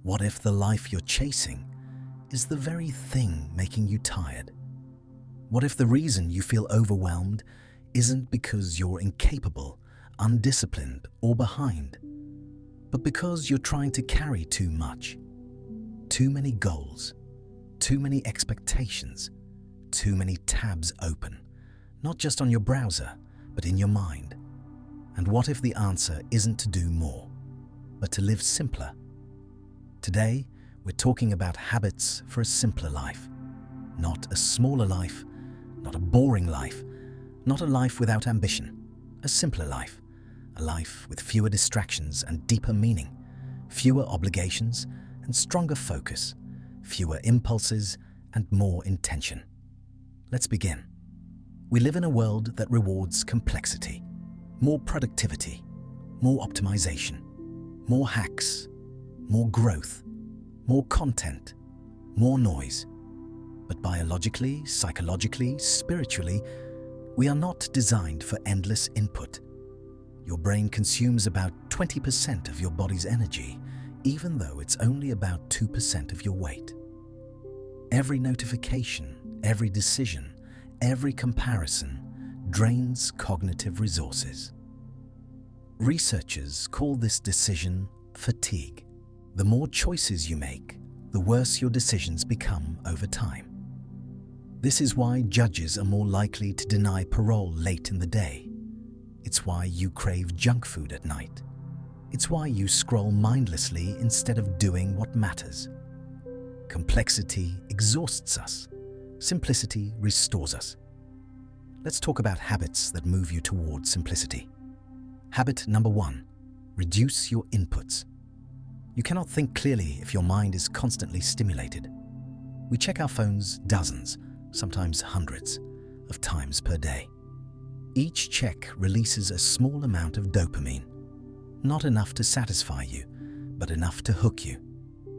What if the life you're chasing is the very thing making you tired? What if the reason you feel overwhelmed isn't because you're incapable, undisciplined, or behind, but because you're trying to carry too much? Too many goals, too many expectations, too many tabs open, not just on your browser, but in your mind. And what if the answer isn't to do more, but to live simpler? Today, we're talking about habits for a simpler life. Not a smaller life, not a boring life, not a life without ambition. A simpler life. A life with fewer distractions and deeper meaning, fewer obligations and stronger focus, fewer impulses and more intention. Let's begin. We live in a world that rewards complexity, more productivity, more optimization, more hacks, more growth, more content, more noise. But biologically, psychologically, spiritually, we are not designed for endless input. Your brain consumes about 20% of your body's energy, even though it's only about 2% of your weight. Every notification, every decision, every comparison drains cognitive resources. Researchers call this decision fatigue. The more choices you make, the worse your decisions become over time. This is why judges are more likely to deny parole late in the day. It's why you crave junk food at night. It's why you scroll mindlessly instead of doing what matters. Complexity exhausts us. Simplicity restores us. Let's talk about habits that move you toward simplicity. Habit number 1, reduce your inputs. You cannot think clearly if your mind is constantly stimulated. We check our phones dozens, sometimes hundreds, of times per day. Each check releases a small amount of dopamine. Not enough to satisfy you, but enough to hook you.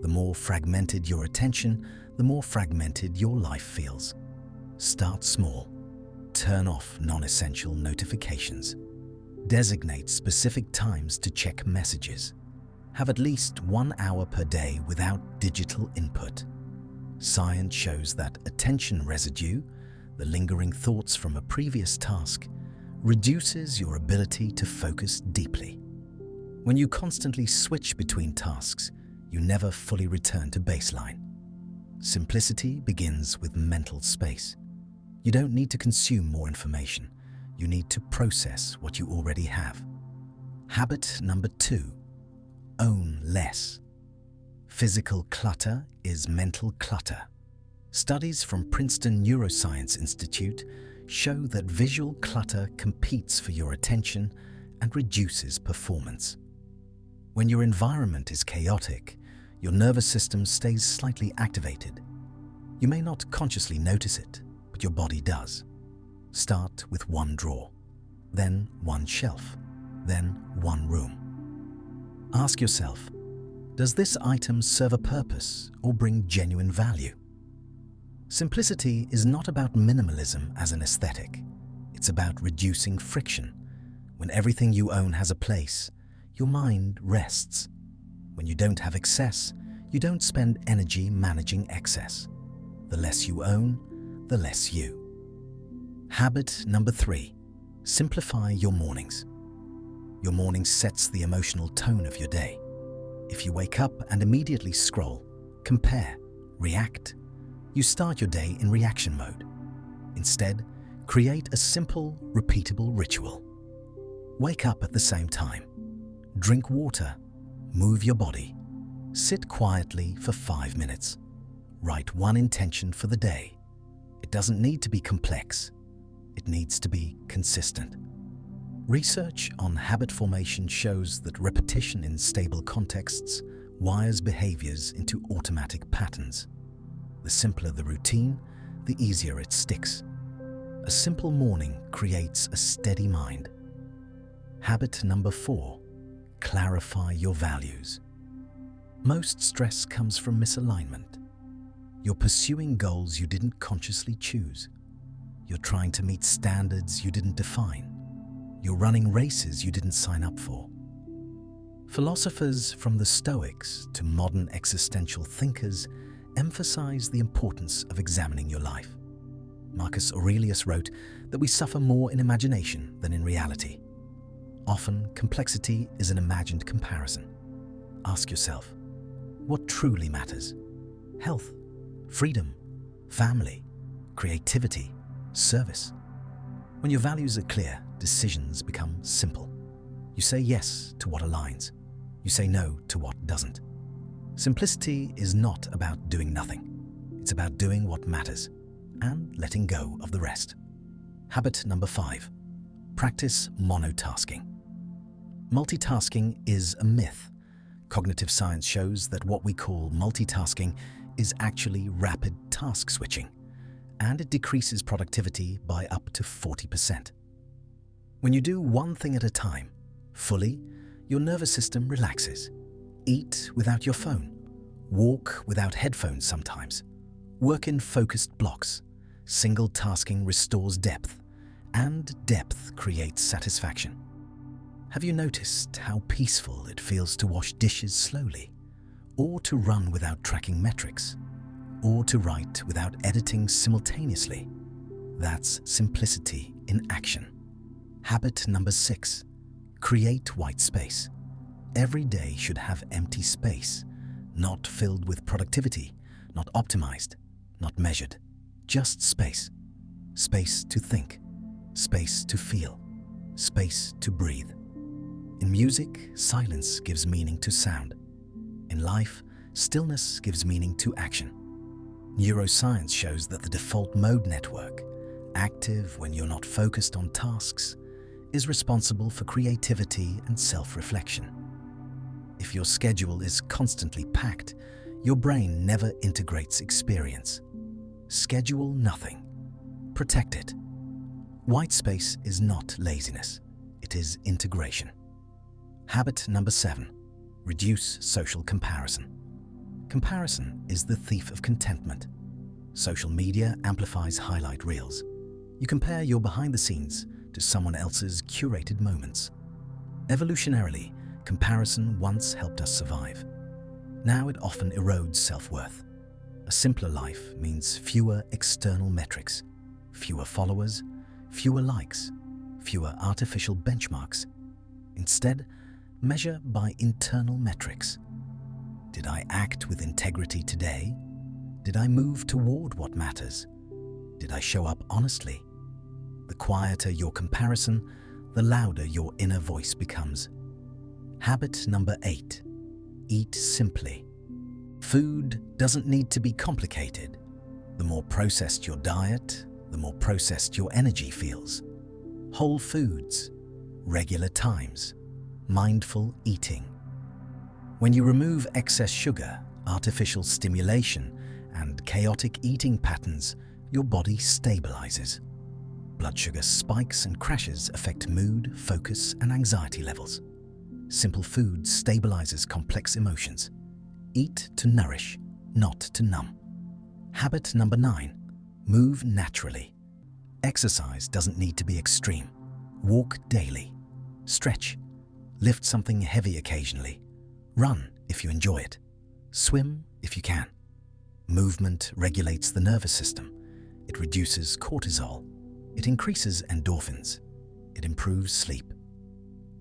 The more fragmented your attention, the more fragmented your life feels. Start small. Turn off non-essential notifications. Designate specific times to check messages. Have at least 1 hour per day without digital input. Science shows that attention residue, the lingering thoughts from a previous task, reduces your ability to focus deeply. When you constantly switch between tasks, you never fully return to baseline. Simplicity begins with mental space. You don't need to consume more information. You need to process what you already have. Habit number 2, own less. Physical clutter is mental clutter. Studies from Princeton Neuroscience Institute show that visual clutter competes for your attention and reduces performance. When your environment is chaotic, your nervous system stays slightly activated. You may not consciously notice it, but your body does. Start with 1 drawer, then 1 shelf, then 1 room. Ask yourself, does this item serve a purpose or bring genuine value? Simplicity is not about minimalism as an aesthetic. It's about reducing friction. When everything you own has a place, your mind rests. When you don't have excess, you don't spend energy managing excess. The less you own, the less you. Habit number 3, simplify your mornings. Your morning sets the emotional tone of your day. If you wake up and immediately scroll, compare, react, you start your day in reaction mode. Instead, create a simple, repeatable ritual. Wake up at the same time. Drink water. Move your body. Sit quietly for 5 minutes. Write 1 intention for the day. It doesn't need to be complex. It needs to be consistent. Research on habit formation shows that repetition in stable contexts wires behaviors into automatic patterns. The simpler the routine, the easier it sticks. A simple morning creates a steady mind. Habit number 4, clarify your values. Most stress comes from misalignment. You're pursuing goals you didn't consciously choose. You're trying to meet standards you didn't define. You're running races you didn't sign up for. Philosophers from the Stoics to modern existential thinkers emphasize the importance of examining your life. Marcus Aurelius wrote that we suffer more in imagination than in reality. Often, complexity is an imagined comparison. Ask yourself, what truly matters? Health, freedom, family, creativity, service. When your values are clear, decisions become simple. You say yes to what aligns. You say no to what doesn't. Simplicity is not about doing nothing. It's about doing what matters and letting go of the rest. Habit number 5. Practice monotasking. Multitasking is a myth. Cognitive science shows that what we call multitasking is actually rapid task switching, and it decreases productivity by up to 40%. When you do one thing at a time, fully, your nervous system relaxes. Eat without your phone. Walk without headphones sometimes. Work in focused blocks. Single tasking restores depth, and depth creates satisfaction. Have you noticed how peaceful it feels to wash dishes slowly, or to run without tracking metrics, or to write without editing simultaneously? That's simplicity in action. Habit number 6. Create white space. Every day should have empty space, not filled with productivity, not optimized, not measured, just space. Space to think, space to feel, space to breathe. In music, silence gives meaning to sound. In life, stillness gives meaning to action. Neuroscience shows that the default mode network, active when you're not focused on tasks, is responsible for creativity and self-reflection. If your schedule is constantly packed, your brain never integrates experience. Schedule nothing. Protect it. White space is not laziness. It is integration. Habit number 7. Reduce social comparison. Comparison is the thief of contentment. Social media amplifies highlight reels. You compare your behind the scenes to someone else's curated moments. Evolutionarily, comparison once helped us survive. Now it often erodes self-worth. A simpler life means fewer external metrics, fewer followers, fewer likes, fewer artificial benchmarks. Instead, measure by internal metrics. Did I act with integrity today? Did I move toward what matters? Did I show up honestly? The quieter your comparison, the louder your inner voice becomes. Habit number 8. Eat simply. Food doesn't need to be complicated. The more processed your diet, the more processed your energy feels. Whole foods, regular times, mindful eating. When you remove excess sugar, artificial stimulation, and chaotic eating patterns, your body stabilizes. Blood sugar spikes and crashes affect mood, focus, and anxiety levels. Simple food stabilizes complex emotions. Eat to nourish, not to numb. Habit number 9. Move naturally. Exercise doesn't need to be extreme. Walk daily. Stretch. Lift something heavy occasionally. Run if you enjoy it. Swim if you can. Movement regulates the nervous system. It reduces cortisol. It increases endorphins. It improves sleep.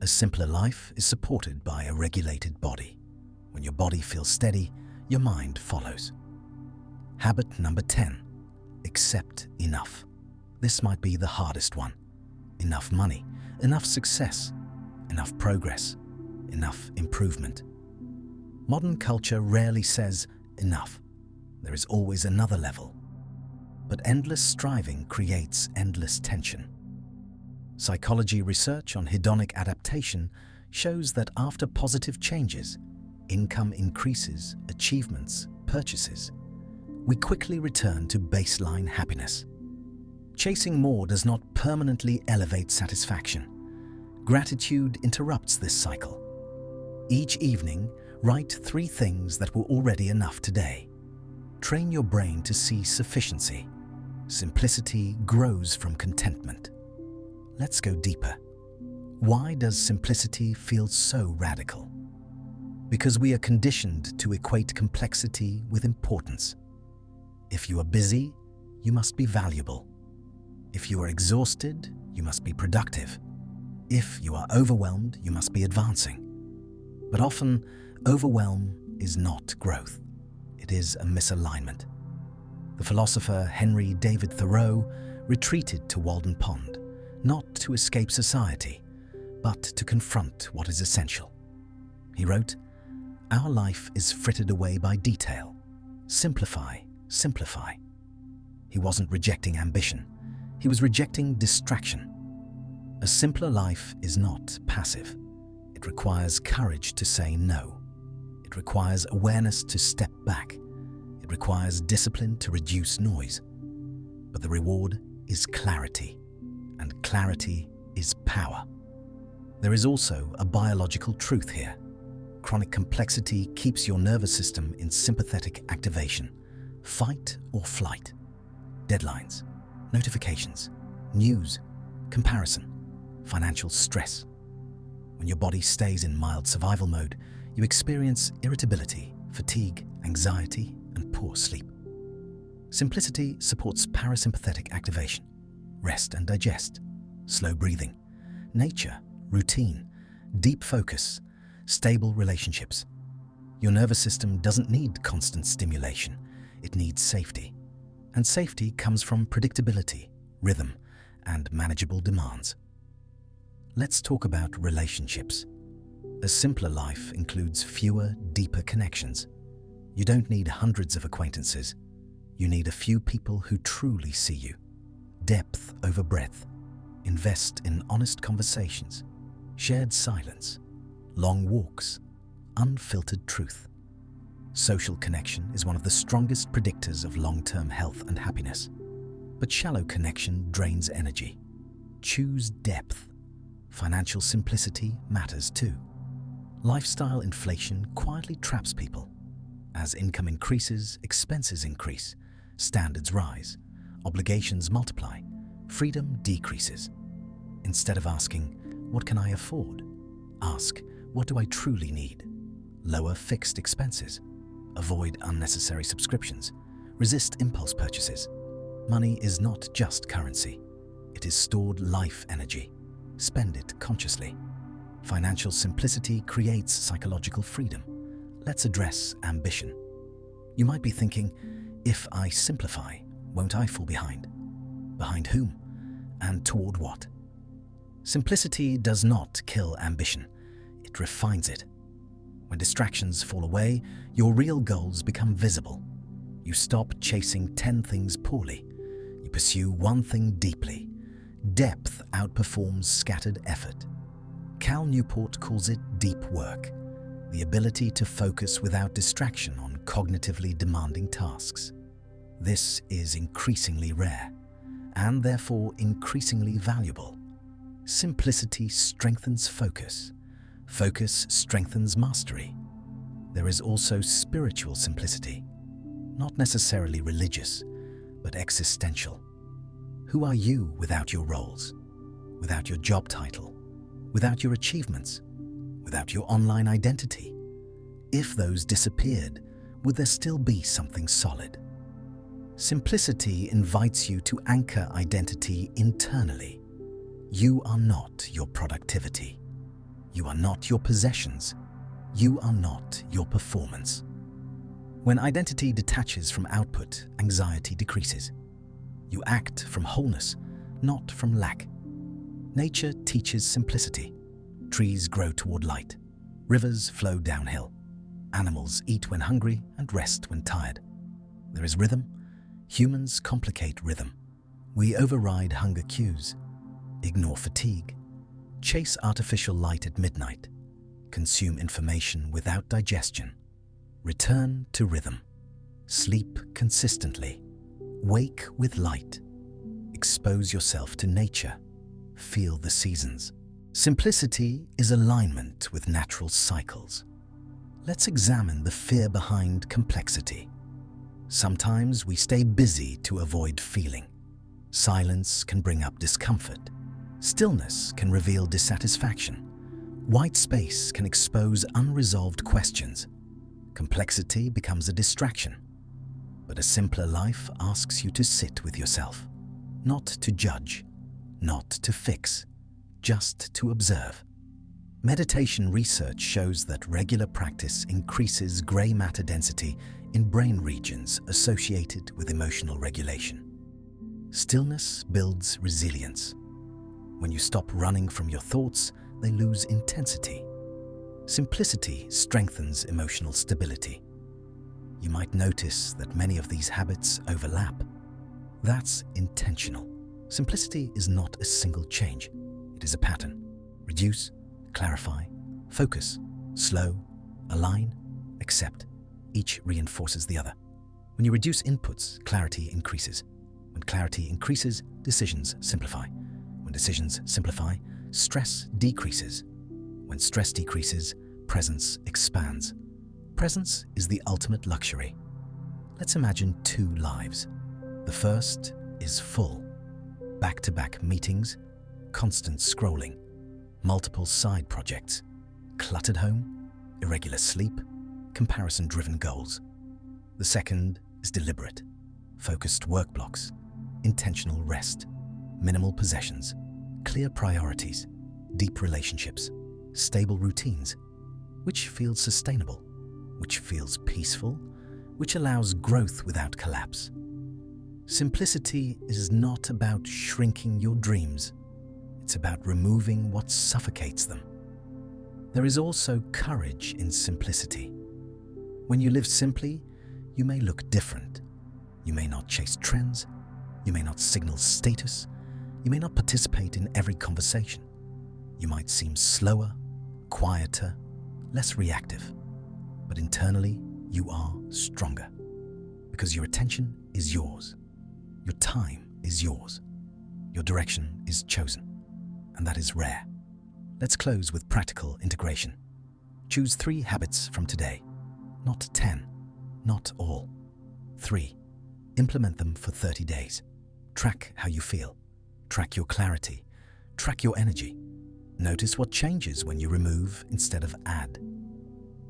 A simpler life is supported by a regulated body. When your body feels steady, your mind follows. Habit number 10. Accept enough. This might be the hardest one. Enough money, enough success, enough progress, enough improvement. Modern culture rarely says enough. There is always another level. But endless striving creates endless tension. Psychology research on hedonic adaptation shows that after positive changes, income increases, achievements, purchases, we quickly return to baseline happiness. Chasing more does not permanently elevate satisfaction. Gratitude interrupts this cycle. Each evening, write 3 things that were already enough today. Train your brain to see sufficiency. Simplicity grows from contentment. Let's go deeper. Why does simplicity feel so radical? Because we are conditioned to equate complexity with importance. If you are busy, you must be valuable. If you are exhausted, you must be productive. If you are overwhelmed, you must be advancing. But often, overwhelm is not growth. It is a misalignment. The philosopher Henry David Thoreau retreated to Walden Pond, not to escape society, but to confront what is essential. He wrote, "Our life is frittered away by detail. Simplify, simplify." He wasn't rejecting ambition. He was rejecting distraction. A simpler life is not passive. It requires courage to say no. It requires awareness to step back. It requires discipline to reduce noise. But the reward is clarity, and clarity is power. There is also a biological truth here. Chronic complexity keeps your nervous system in sympathetic activation, fight or flight. Deadlines, notifications, news, comparison, financial stress. When your body stays in mild survival mode, you experience irritability, fatigue, anxiety, and poor sleep. Simplicity supports parasympathetic activation, rest and digest, slow breathing, nature, routine, deep focus, stable relationships. Your nervous system doesn't need constant stimulation. It needs safety. And safety comes from predictability, rhythm, and manageable demands. Let's talk about relationships. A simpler life includes fewer, deeper connections. You don't need hundreds of acquaintances. You need a few people who truly see you. Depth over breadth. Invest in honest conversations, shared silence, long walks, unfiltered truth. Social connection is one of the strongest predictors of long-term health and happiness. But shallow connection drains energy. Choose depth. Financial simplicity matters too. Lifestyle inflation quietly traps people. As income increases, expenses increase, standards rise, obligations multiply, freedom decreases. Instead of asking, "What can I afford?" ask, "What do I truly need?" Lower fixed expenses. Avoid unnecessary subscriptions. Resist impulse purchases. Money is not just currency. It is stored life energy. Spend it consciously. Financial simplicity creates psychological freedom. Let's address ambition. You might be thinking, if I simplify, won't I fall behind? Behind whom? And toward what? Simplicity does not kill ambition. It refines it. When distractions fall away, your real goals become visible. You stop chasing 10 things poorly. You pursue one thing deeply. Depth outperforms scattered effort. Cal Newport calls it deep work, the ability to focus without distraction on cognitively demanding tasks. This is increasingly rare, and therefore increasingly valuable. Simplicity strengthens focus. Focus strengthens mastery. There is also spiritual simplicity, not necessarily religious, but existential. Who are you without your roles, without your job title, without your achievements, without your online identity? If those disappeared, would there still be something solid? Simplicity invites you to anchor identity internally. You are not your productivity. You are not your possessions. You are not your performance. When identity detaches from output, anxiety decreases. You act from wholeness, not from lack. Nature teaches simplicity. Trees grow toward light. Rivers flow downhill. Animals eat when hungry and rest when tired. There is rhythm. Humans complicate rhythm. We override hunger cues, ignore fatigue, chase artificial light at midnight, consume information without digestion. Return to rhythm. Sleep consistently. Wake with light. Expose yourself to nature. Feel the seasons. Simplicity is alignment with natural cycles. Let's examine the fear behind complexity. Sometimes we stay busy to avoid feeling. Silence can bring up discomfort. Stillness can reveal dissatisfaction. White space can expose unresolved questions. Complexity becomes a distraction. But a simpler life asks you to sit with yourself, not to judge, not to fix, just to observe. Meditation research shows that regular practice increases grey matter density in brain regions associated with emotional regulation. Stillness builds resilience. When you stop running from your thoughts, they lose intensity. Simplicity strengthens emotional stability. You might notice that many of these habits overlap. That's intentional. Simplicity is not a single change. It is a pattern. Reduce, clarify, focus, slow, align, accept. Each reinforces the other. When you reduce inputs, clarity increases. When clarity increases, decisions simplify. When decisions simplify, stress decreases. When stress decreases, presence expands. Presence is the ultimate luxury. Let's imagine two lives. The first is full. Back-to-back meetings, constant scrolling, multiple side projects, cluttered home, irregular sleep, comparison-driven goals. The second is deliberate, focused work blocks, intentional rest, minimal possessions, clear priorities, deep relationships, stable routines. Which feels sustainable? Which feels peaceful? Which allows growth without collapse? Simplicity is not about shrinking your dreams. It's about removing what suffocates them. There is also courage in simplicity. When you live simply, you may look different. You may not chase trends. You may not signal status. You may not participate in every conversation. You might seem slower, quieter, less reactive. But internally, you are stronger. Because your attention is yours. Your time is yours. Your direction is chosen. And that is rare. Let's close with practical integration. Choose 3 habits from today. Not 10. Not all. 3. Implement them for 30 days. Track how you feel. Track your clarity. Track your energy. Notice what changes when you remove instead of add.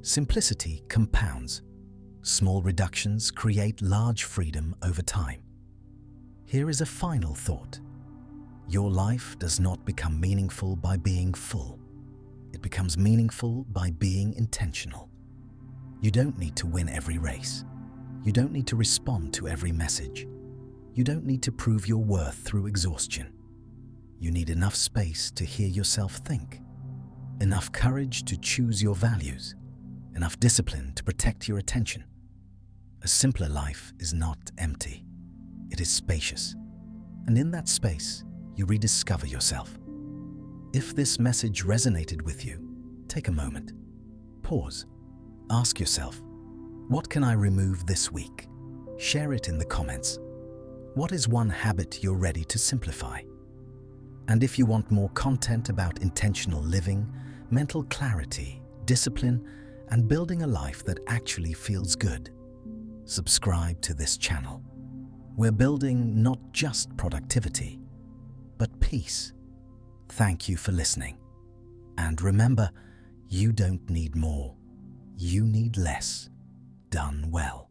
Simplicity compounds. Small reductions create large freedom over time. Here is a final thought. Your life does not become meaningful by being full. It becomes meaningful by being intentional. You don't need to win every race. You don't need to respond to every message. You don't need to prove your worth through exhaustion. You need enough space to hear yourself think, enough courage to choose your values, enough discipline to protect your attention. A simpler life is not empty. It is spacious. And in that space, you rediscover yourself. If this message resonated with you, take a moment. Pause. Ask yourself, what can I remove this week? Share it in the comments. What is one habit you're ready to simplify? And if you want more content about intentional living, mental clarity, discipline, and building a life that actually feels good, subscribe to this channel. We're building not just productivity, but peace. Thank you for listening. And remember, you don't need more. You need less, done well.